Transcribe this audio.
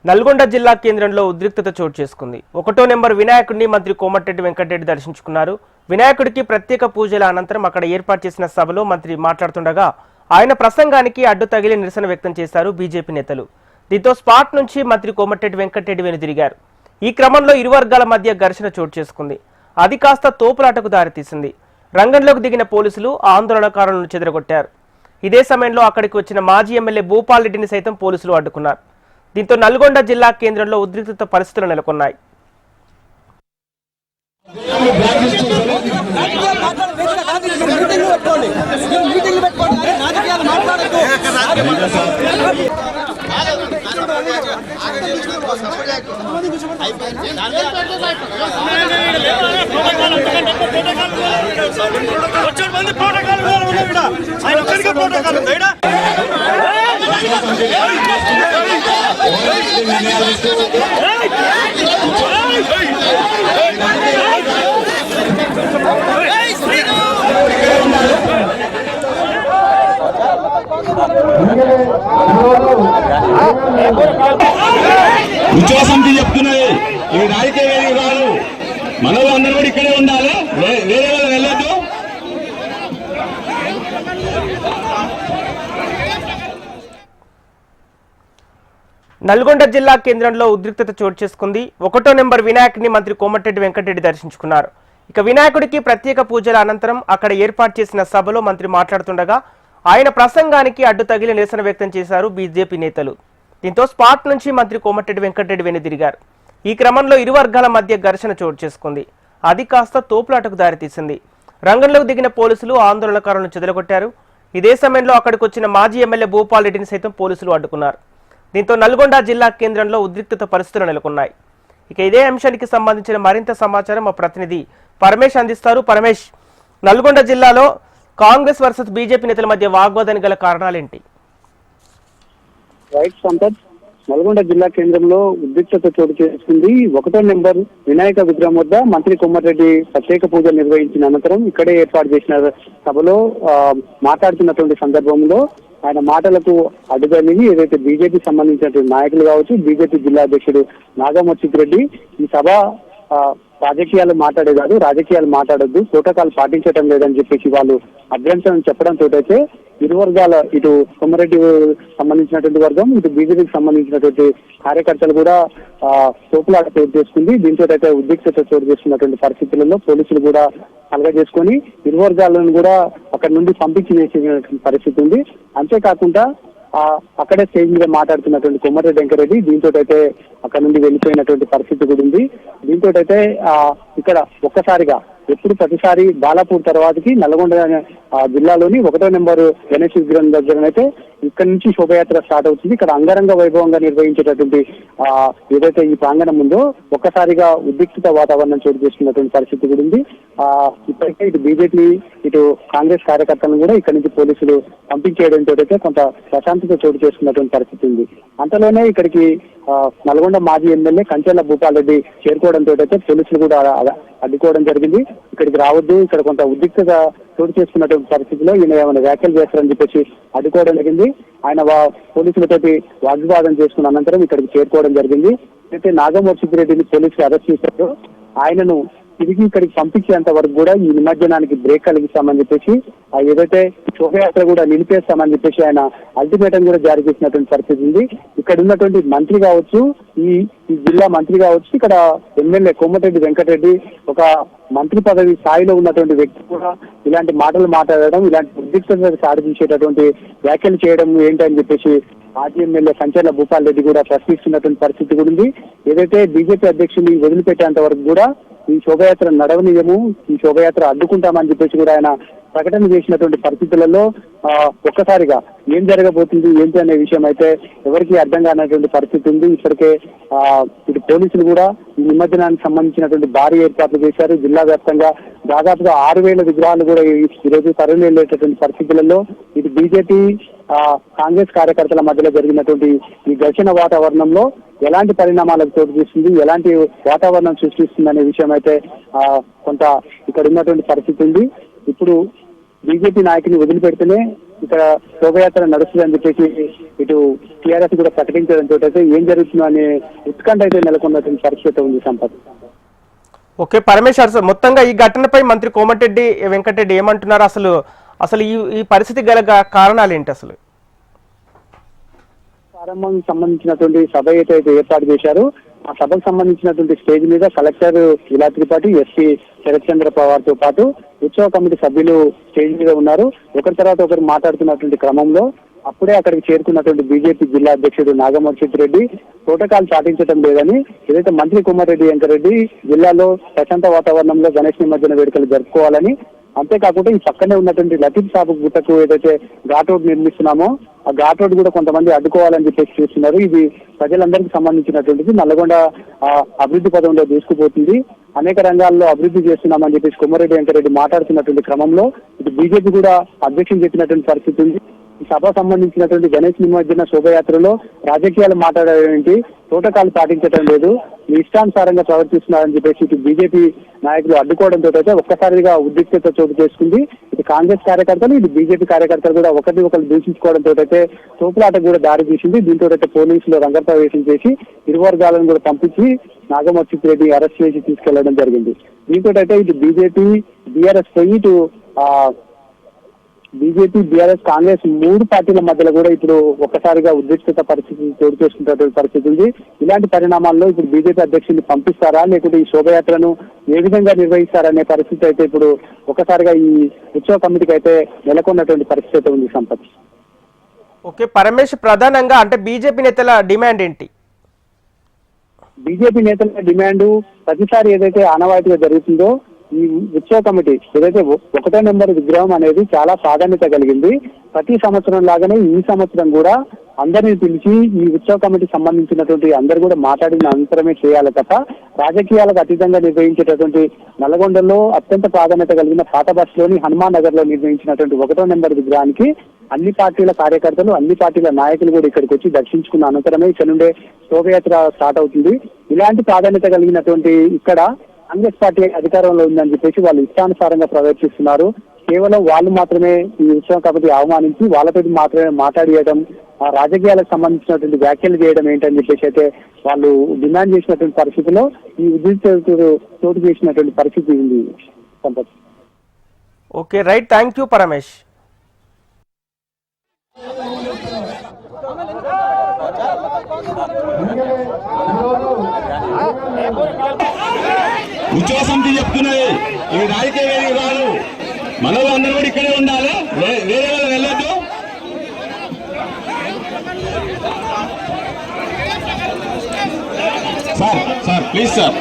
నల్గొండ జిల్లా కేంద్రంలో ఉద్రిక్తత చోటు చేసుకుంది. 1వ నెంబర్ వినాయకుడిని మంత్రి కోమటిరెడ్డి వెంకటరెడ్డి దర్శించుకున్నారు. వినాయకుడికి ప్రత్యేక పూజల అనంతరం అక్కడ ఏర్పాటు చేసిన సభలో మంత్రి మాట్లాడుతుండగా ఆయన ప్రసంగానికి అడ్డు తగిలి నిరసన వ్యక్తం చేశారు బీజేపీ నేతలు. దీంతో స్పాట్ నుంచి మంత్రి కోమటిరెడ్డి వెంకటరెడ్డి వెనుదిరిగారు. ఈ క్రమంలో ఇరు వర్గాల మధ్య ఘర్షణ చోటు చేసుకుంది. అది కాస్త తోపులాటకు దారితీసింది. రంగంలోకి దిగిన పోలీసులు ఆందోళనకారులను చెదరగొట్టారు. ఇదే సమయంలో అక్కడికి వచ్చిన మాజీ ఎమ్మెల్యే భూపాల్ రెడ్డిని సైతం పోలీసులు అడ్డుకున్నారు. దీంతో నల్గొండ జిల్లా కేంద్రంలో ఉద్రిక్తత పరిస్థితులు నెలకొన్నాయి. ఉద్యోగ సమితి చెప్తున్నది ఈ రాజకీయ వేదిక కాదు, మనలో అందరూ కూడా ఇక్కడే ఉండాలి, వేరే వాళ్ళు వెళ్ళొద్దు. నల్గొండ జిల్లా కేంద్రంలో ఉద్రిక్తత చోటు చేసుకుంది. 1వ నెంబర్ వినాయకుడిని మంత్రి కోమటిరెడ్డి వెంకటరెడ్డి దర్శించుకున్నారు. ఇక వినాయకుడికి ప్రత్యేక పూజల అనంతరం అక్కడ ఏర్పాటు చేసిన సభలో మంత్రి మాట్లాడుతుండగా ఆయన ప్రసంగానికి అడ్డు తగిలి నిరసన వ్యక్తం చేశారు బీజేపీ నేతలు. దీంతో స్పాట్ నుంచి మంత్రి కోమటిరెడ్డి వెంకటరెడ్డి వెనుదిరిగారు. ఈ క్రమంలో ఇరు వర్గాల మధ్య ఘర్షణ చోటు చేసుకుంది. అది కాస్త తోపులాటకు దారితీసింది. రంగంలోకి దిగిన పోలీసులు ఆందోళనకారులను చెదరగొట్టారు. ఇదే సమయంలో అక్కడికి వచ్చిన మాజీ ఎమ్మెల్యే భూపాల్ రెడ్డిని సైతం పోలీసులు అడ్డుకున్నారు. దీంతో నల్గొండ జిల్లా కేంద్రంలో ఉద్రిక్తత పరిస్థితులు నెలకొన్నాయి. ఇక ఇదే అంశానికి సంబంధించిన మరింత సమాచారం మా ప్రతినిధి పరమేష్ అందిస్తారు. పరమేష్, నల్గొండ జిల్లాలో కాంగ్రెస్ వర్సెస్ బీజేపీ నేతల మధ్య వాగ్వాదానికి గల కారణాలేంటి? రైట్ సంపత్, నల్గొండ జిల్లా కేంద్రంలో ఉద్రిక్తత చోటు చేసుకుంది. 1వ నెంబర్ వినాయక విగ్రహం వద్ద మంత్రి కోమటిరెడ్డి ప్రత్యేక పూజలు నిర్వహించిన అనంతరం ఇక్కడే ఏర్పాటు చేసిన సభలో మాట్లాడుతున్నటువంటి సందర్భంలో ఆయన మాటలకు అడ్డుతగిలి ఏదైతే బీజేపీ సంబంధించినటువంటి నాయకులు కావచ్చు, బీజేపీ జిల్లా అధ్యక్షుడు నాగమర్చిత్ రెడ్డి ఈ సభ రాజకీయాలు మాట్లాడే కాదు, రాజకీయాలు మాట్లాడొద్దు, ప్రోటోకాల్ పాటించడం లేదని చెప్పేసి వాళ్ళు అభ్యంతరం చెప్పడంతో అయితే ఇరు వర్గాల, ఇటు కొమరెడ్డి సంబంధించినటువంటి వర్గం, ఇటు బీజేపీకి సంబంధించినటువంటి కార్యకర్తలు కూడా తోపులాట చోటు చేసుకుంది. దీంతో అయితే ఉద్రిక్తత చోటు చేసుకున్నటువంటి పరిస్థితులలో పోలీసులు కూడా కలగజేసుకొని ఇరు వర్గాలను కూడా అక్కడి నుండి పంపించి వేసేటువంటి పరిస్థితి ఉంది. అంతేకాకుండా అక్కడే స్టేజ్ మీద మాట్లాడుతున్నటువంటి కోమటిరెడ్డి వెంకటరెడ్డి దీంతో అయితే అక్కడ నుండి వెళ్ళిపోయినటువంటి పరిస్థితి కూడా ఉంది. దీంతో అయితే ఇక్కడ ఒక్కసారిగా ఎప్పుడు ప్రతిసారి బాలాపూర్ తర్వాతకి నల్గొండ జిల్లాలోని 1వ నెంబర్ గణేష్ విగ్రహం దగ్గరనైతే ఇక్కడ నుంచి శోభయాత్ర స్టార్ట్ అవుతుంది. ఇక్కడ అంగరంగ వైభవంగా నిర్వహించేటటువంటి ఏదైతే ఈ ప్రాంగణం ఉందో ఒక్కసారిగా ఉద్రిక్తత వాతావరణం చోటు చేసుకున్నటువంటి పరిస్థితి కూడా ఉంది. ఇప్పటికే ఇటు బీజేపీ, ఇటు కాంగ్రెస్ కార్యకర్తలను కూడా ఇక్కడ నుంచి పోలీసులు పంపించేయడంతో అయితే కొంత ప్రశాంతత చోటు చేసుకున్నటువంటి పరిస్థితి ఉంది. అంతలోనే ఇక్కడికి నల్గొండ మాజీ ఎమ్మెల్యే కంచెల భూపాల్ రెడ్డి చేరుకోవడంతో అయితే పోలీసులు కూడా అడ్డుకోవడం జరిగింది. ఇక్కడికి రావద్దు, ఇక్కడ కొంత ఉద్రిక్తత చోటు చేసుకున్నటువంటి పరిస్థితిలో ఈయన ఏమైనా వ్యాఖ్యలు చేస్తారని చెప్పేసి అడ్డుకోవడం జరిగింది. ఆయన పోలీసులతోటి వాగ్వాదం చేసుకున్న అనంతరం ఇక్కడికి చేరుకోవడం జరిగింది. అయితే నాగమర్చిత్ రెడ్డిని పోలీసులు అరెస్ట్ చేశారు. ఆయనను తిరిగి ఇక్కడికి పంపించేంత వరకు కూడా ఈ నిమజ్జనానికి బ్రేక్ కలిగిస్తామని చెప్పేసి ఏదైతే శోభయాత్ర కూడా నిలిపేస్తామని చెప్పేసి ఆయన అల్టిమేటం కూడా జారీ చేసినటువంటి పరిస్థితి ఉంది. ఇక్కడ ఉన్నటువంటి మంత్రి కావచ్చు, ఈ జిల్లా మంత్రి కావచ్చు, ఇక్కడ ఎమ్మెల్యే కోమటిరెడ్డి వెంకటరెడ్డి ఒక మంత్రి పదవి స్థాయిలో ఉన్నటువంటి వ్యక్తి కూడా ఇలాంటి మాటలు మాట్లాడడం, ఇలాంటి ఉద్రిక్తత సాధించేటటువంటి వ్యాఖ్యలు చేయడం ఏంటని చెప్పేసి మాజీ ఎమ్మెల్యే కంచెల భూపాల్ రెడ్డి కూడా ప్రశ్నిస్తున్నటువంటి పరిస్థితి కూడా ఉంది. ఏదైతే బీజేపీ అధ్యక్షుడిని వదిలిపెట్టేంత వరకు కూడా ఈ శోభయాత్ర నడవనీయము, ఈ శోభయాత్ర అడ్డుకుంటామని చెప్పేసి కూడా ఆయన ప్రకటన చేసినటువంటి పరిస్థితులలో ఒక్కసారిగా ఏం జరగబోతుంది ఏంటి అనే విషయం అయితే ఎవరికి అర్థం కానటువంటి పరిస్థితి ఉంది. ఇప్పటికే ఇటు పోలీసులు కూడా ఈ నిమజ్జనానికి సంబంధించినటువంటి భారీ ఏర్పాట్లు చేశారు. జిల్లా వ్యాప్తంగా దాదాపుగా 6,000 విగ్రహాలు కూడా ఈరోజు తరలి వెళ్ళేటటువంటి పరిస్థితులలో ఇటు బీజేపీ కాంగ్రెస్ కార్యకర్తల మధ్యలో జరిగినటువంటి ఈ ఘర్షణ వాతావరణంలో ఎలాంటి పరిణామాలకు చోటు చేస్తుంది, ఎలాంటి వాతావరణం సృష్టిస్తుంది అనే విషయం అయితే కొంత ఇక్కడ ఉన్నటువంటి పరిస్థితి ఉంది. ఇప్పుడు బీజేపీ నాయకుని వదిలిపెడితేనే ఇక్కడ శోభయాత్ర నడుస్తుందని చెప్పేసి ఇటు టీఆర్ఎస్ కూడా ప్రకటించడంతో అయితే ఏం జరుగుతుందో అనే ఉత్కంఠ అయితే నెలకొన్నటువంటి పరిస్థితి ఉంది సంపత్. ఓకే పరమేశ్వర్ సార్, మొత్తంగా ఈ ఘటనపై మంత్రి కోమటిరెడ్డి వెంకటరెడ్డి ఏమంటున్నారు? అసలు ఈ పరిస్థితి గల కారణాలు ఏంటి? అసలు ప్రారంభం సంబంధించినటువంటి సభ అయితే ఏర్పాటు చేశారు. ఆ సభకు సంబంధించినటువంటి స్టేజ్ మీద కలెక్టర్ ఇలా త్రిపాఠి, ఎస్పీ శరత్ చంద్ర పవార్ తో పాటు ఉత్సవ కమిటీ సభ్యులు స్టేజ్ మీద ఉన్నారు. ఒకరి తర్వాత ఒకరు మాట్లాడుతున్నటువంటి క్రమంలో అప్పుడే అక్కడికి చేరుకున్నటువంటి బీజేపీ జిల్లా అధ్యక్షుడు నాగమోర్షిత్ రెడ్డి ప్రోటోకాల్ పాటించడం లేదని, ఏదైతే మంత్రి కోమటిరెడ్డి వెంకటరెడ్డి జిల్లాలో ప్రశాంత వాతావరణంలో గణేష్ నిమజ్జన వేడుకలు జరుపుకోవాలని, అంతేకాకుండా ఈ పక్కనే ఉన్నటువంటి లతీఫ్ సాబు గుట్టకు ఏదైతే ఘాట్ రోడ్ నిర్మిస్తున్నామో ఆ ఘాట్ రోడ్ కూడా కొంతమంది అడ్డుకోవాలని చెప్పేసి చూస్తున్నారు. ఇది ప్రజలందరికీ సంబంధించినటువంటిది. నల్లగొండ అభివృద్ధి పదంలో దూసుకుపోతుంది, అనేక రంగాల్లో అభివృద్ధి చేస్తున్నామని చెప్పేసి కోమటిరెడ్డి వెంకటరెడ్డి మాట్లాడుతున్నటువంటి క్రమంలో ఇటు బీజేపీ కూడా అధ్యక్షం చెప్పినటువంటి పరిస్థితి ఉంది. ఈ సభ సంబంధించినటువంటి గణేష్ నిమజ్జన శోభయాత్రలో రాజకీయాలు మాట్లాడేంటి, ప్రోటోకాల్ పాటించడం లేదు, మీ ఇష్టానుసారంగా ప్రవర్తిస్తున్నారని చెప్పేసి ఇటు బీజేపీ నాయకులు అడ్డుకోవడంతో అయితే ఒక్కసారిగా ఉద్రిక్తత చోటు చేసుకుంది. ఇటు కాంగ్రెస్ కార్యకర్తలు ఇటు బీజేపీ కార్యకర్తలు కూడా ఒకరిని ఒకరు దూషించుకోవడంతో అయితే తోపులాటకు కూడా దారి తీసింది. దీంతో అయితే పోలీసులు రంగప్రవేశం చేసి ఇరు వర్గాలను కూడా పంపించి నాగమోర్షిత్ రెడ్డి అరెస్ట్ చేసి తీసుకెళ్లడం జరిగింది. దీంతో అయితే ఇటు బీజేపీ బీఆర్ఎస్ పోయి ఇటు బీజేపీ బీఆర్ఎస్ కాంగ్రెస్ మూడు పార్టీల మధ్యలో కూడా ఇప్పుడు ఒక్కసారిగా ఉద్రిక్తత పరిస్థితి చోటు చేసుకున్నటువంటి పరిస్థితి ఉంది. ఇలాంటి పరిణామాల్లో ఇప్పుడు బీజేపీ అధ్యక్షుడిని పంపిస్తారా లేకుంటే ఈ శోభయాత్రను ఏ విధంగా నిర్వహిస్తారనే పరిస్థితి అయితే ఇప్పుడు ఒక్కసారిగా ఈ ఉత్సవ కమిటీకి అయితే నెలకొన్నటువంటి పరిస్థితి అయితే ఉంది సంపత్. ఓకే పరమేష్, ప్రధానంగా అంటే బీజేపీ నేతల డిమాండ్ ఏంటి? బీజేపీ నేతల డిమాండ్ ప్రతిసారి ఏదైతే ఆనవాయితీగా జరుగుతుందో ఈ ఉత్సవ కమిటీ ఏదైతే 1వ నెంబర్ విగ్రహం అనేది చాలా ప్రాధాన్యత కలిగింది. ప్రతి సంవత్సరం లాగానే ఈ సంవత్సరం కూడా అందరినీ పిలిచి ఈ ఉత్సవ కమిటీ సంబంధించినటువంటి అందరు కూడా మాట్లాడిన అనంతరమే చేయాలి తప్ప రాజకీయాలకు అతీతంగా నిర్వహించేటటువంటి నల్గొండలో అత్యంత ప్రాధాన్యత కలిగిన పాత బస్సులోని హనుమాన్ నగర్ లో నిర్వహించినటువంటి 1వ నెంబర్ విగ్రహానికి అన్ని పార్టీల కార్యకర్తలు అన్ని పార్టీల నాయకులు కూడా ఇక్కడికి వచ్చి దర్శించుకున్న అనంతరమే ఇక్కడ నుండే శోభయాత్ర స్టార్ట్ అవుతుంది. ఇలాంటి ప్రాధాన్యత కలిగినటువంటి ఇక్కడ కాంగ్రెస్ పార్టీ అధికారంలో ఉందని చెప్పేసి వాళ్ళు ఇష్టానుసారంగా ప్రవర్తిస్తున్నారు. కేవలం వాళ్ళు మాత్రమే ఈ ఉత్సవం కాబట్టి అవమానించి వాళ్ళతో మాత్రమే మాట్లాడేయడం, ఆ రాజకీయాలకు సంబంధించినటువంటి వ్యాఖ్యలు చేయడం ఏంటని చెప్పేసి అయితే వాళ్ళు డిమాండ్ చేసినటువంటి పరిస్థితిలో ఈ ఉద్రిక్తతకు చోటు చేసినటువంటి పరిస్థితి ఉంది Sampath. Okay right, thank you Paramesh. ఉత్సవ సమితి చెప్తున్నది ఇది రాజకీయ వేదిక కాదు, మనలో అందరూ కూడా ఇక్కడే ఉండాలి, వేరే వాళ్ళు వెళ్ళొద్దు. Sir please sir.